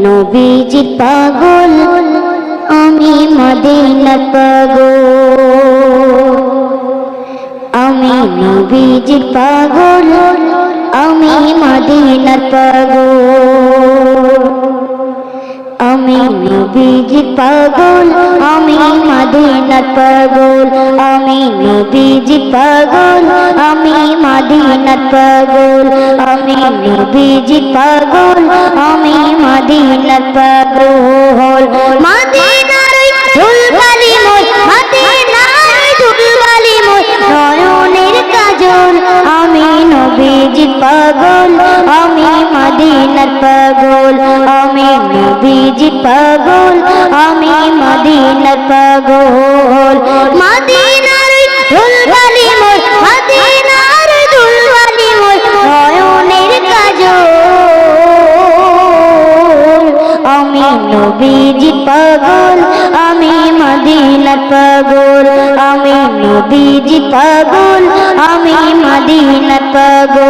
নবীজির পাগল, আমি মদিনার পাগল। আমি নবীজির পাগল, আমি মদিনার পাগল। আমি নবীজির পাগল, আমি মদিনার পাগল। আমি নবীজির পাগল, আমি মদিনার পাগল। আমি নবীজির পাগল, আমি মদিনার পাগল। মদিনার ধুলবালি মোর, মদিনার ধুলবালি মোর নয়নের কাজল। আমি নবীজির পাগল, আমি মদিনার পাগল। আমি নবীজির পাগল, আমি মদিনার পাগল। মদিনার ধুলবালি মোর, মদিনার ধুলবালি মোর নয়নের কাজল। আমি নবীজির পাগল, আমি মদিনার পাগল। আমি নবীজির পাগল, আমি মদিনার পাগল।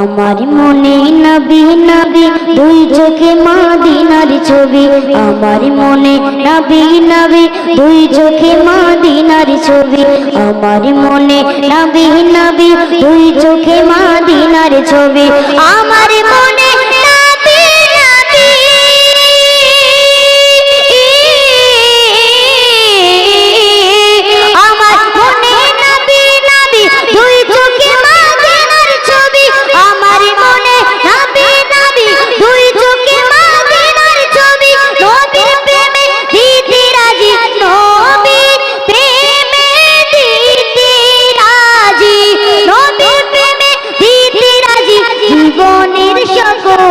আমার মনে নবী নবী দুই চোখে মদিনার ছবি। আমার মনে নবী নবী দুই চোখে মদিনার ছবি। আমার মনে নবী নবী দুই চোখে মদিনার ছবি। আমার মনে নবী নবী, আমার মনে নবী নবী দুই চোখে মদিনার ছবি। আমার মনে নবী নবী দুই চোখে মদিনার ছবি। নবীর প্রেমে দিতে রাজি, নবীর প্রেমে দিতে রাজি, নবীর প্রেমে দিতে রাজি জীবনের সকল।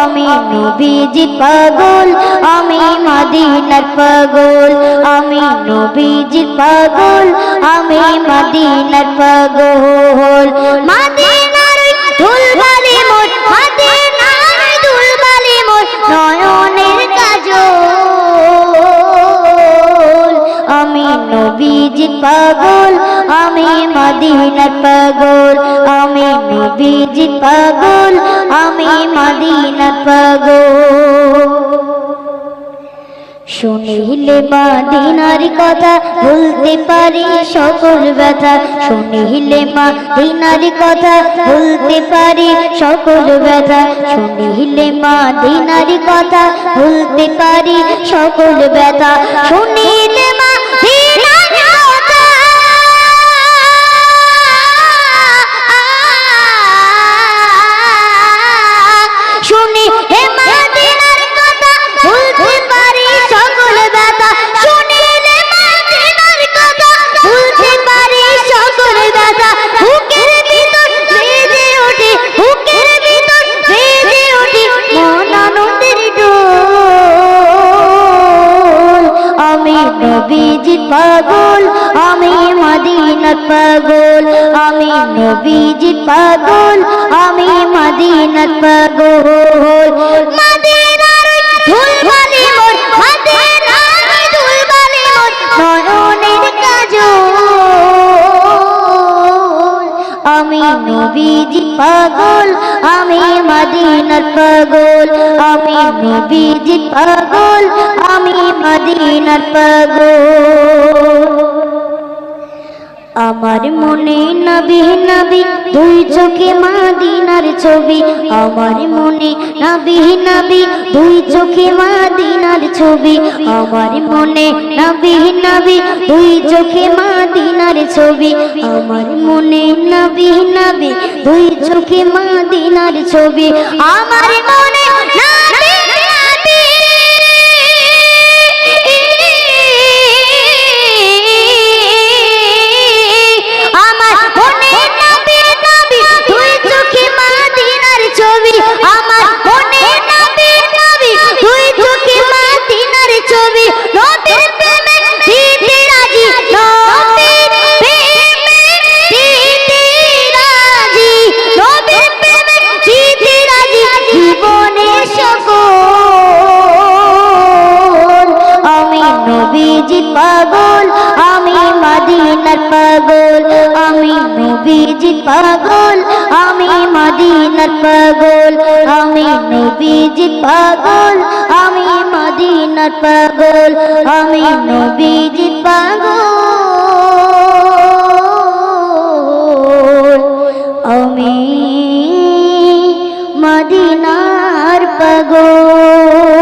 আমি নবীজির পাগল, আমি মদিনার পাগল। আমি নবীজির পাগল, আমি মদিনার পাগল। মদিনার ধুলবালি মোর, মদিনার ধুলবালি মোর নয়নের কাজল। আমি নবীজির পাগল, আমি মদিনার পাগল। আমি নবীজির পাগল, আমি মদিনার পাগল। শুনিলে মদিনার কথা ভুলতে পারি সকল ব্যথা। শুনিলে মদিনার কথা ভুলতে পারি সকল ব্যথা। শুনিলে মদিনার কথা ভুলতে পারি সকল ব্যথা। শুনিলে মদিনার কথা, শুনি হে মদিনার কথা ভুলতে পারি সকল ব্যথা। শুনিলে মদিনার কথা ভুলতে পারি সকল ব্যথা। বুকের ভিতর বেজে ওঠে, বুকের ভিতর বেজে ওঠে মন আনন্দের ডোল। আমি নবীজির পাগল, আমি মদিনার পাগল। আমি নবীজির পাগল, আমি মদিনার পাগল। মদিনার ধুলবালি মোর, মদিনার ধুলবালি মোর নয়নের কাজল। আমি নবীজির পাগল, আমি মদিনার পাগল। আমি নবীজির পাগল, আমি মদিনার পাগল। আমার মনে নবী নবী দুই চোখে মদিনার ছবি। আমার মনে নবী নবী দুই চোখে মদিনার ছবি। আমার মনে নবী নবী দুই চোখে মদিনার ছবি। আমার মনে নবী নবী দুই চোখে মদিনার ছবি। আমার মনে নবী নবী, আমার মনে নবী নবী দুই চোখে মদিনার ছবি। আমার মনে নবী নবী দুই চোখে মদিনার ছবি। নবীর প্রেমে দিতে রাজি, নবীর প্রেমে দিতে রাজি, নবীর প্রেমে দিতে রাজি জীবনের সকল। আমি নবীজির পাগল, আমি মদিনার পাগল। আমি নবীজি পাগল আমি মদিনার পাগল আমি নবীজি পাগল আমি মদিনার পাগল আমি নবীজি পাগল আমি মদিনার পাগল